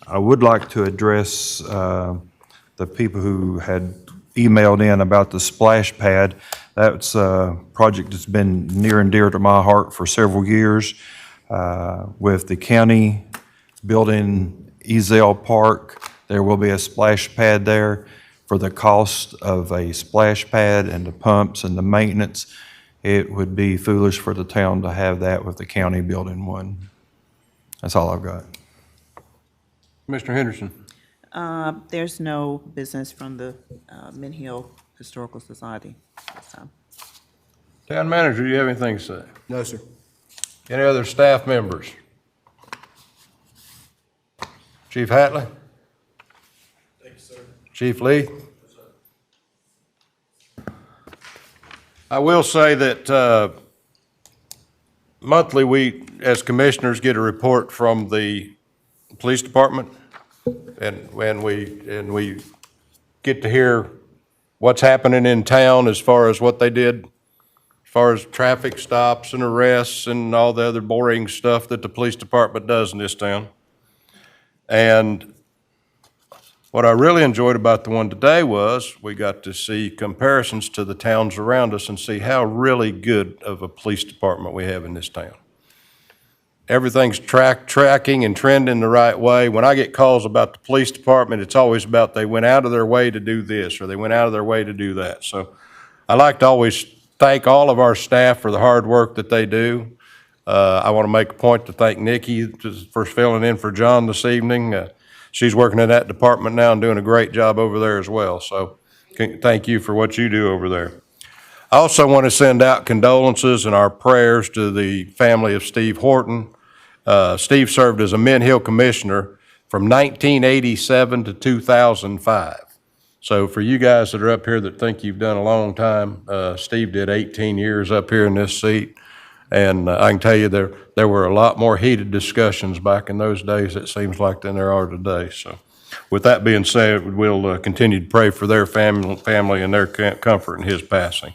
I would like to address the people who had emailed in about the splash pad. That's a project that's been near and dear to my heart for several years. With the county building Ezel Park, there will be a splash pad there. For the cost of a splash pad and the pumps and the maintenance, it would be foolish for the town to have that with the county building one. That's all I've got. Commissioner Henderson. There's no business from the Mint Hill Historical Society this time. Town manager, do you have anything to say? No, sir. Any other staff members? Chief Hatley? Thank you, sir. Chief Lee? I will say that monthly, we, as commissioners, get a report from the police department, and we get to hear what's happening in town as far as what they did, as far as traffic stops and arrests and all the other boring stuff that the police department does in this town. And what I really enjoyed about the one today was we got to see comparisons to the towns around us and see how really good of a police department we have in this town. Everything's tracking and trending the right way. When I get calls about the police department, it's always about they went out of their way to do this or they went out of their way to do that. So I like to always thank all of our staff for the hard work that they do. I want to make a point to thank Nikki for filling in for John this evening. She's working in that department now and doing a great job over there as well. So thank you for what you do over there. I also want to send out condolences and our prayers to the family of Steve Horton. Steve served as a Mint Hill commissioner from 1987 to 2005. So for you guys that are up here that think you've done a long time, Steve did 18 years up here in this seat. And I can tell you there were a lot more heated discussions back in those days, it seems like, than there are today. So with that being said, we'll continue to pray for their family and their comfort in his passing.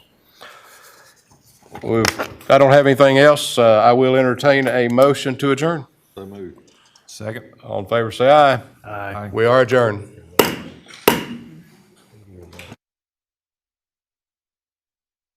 I don't have anything else. I will entertain a motion to adjourn. So moved. Second. All in favor, say aye. Aye. We are adjourned.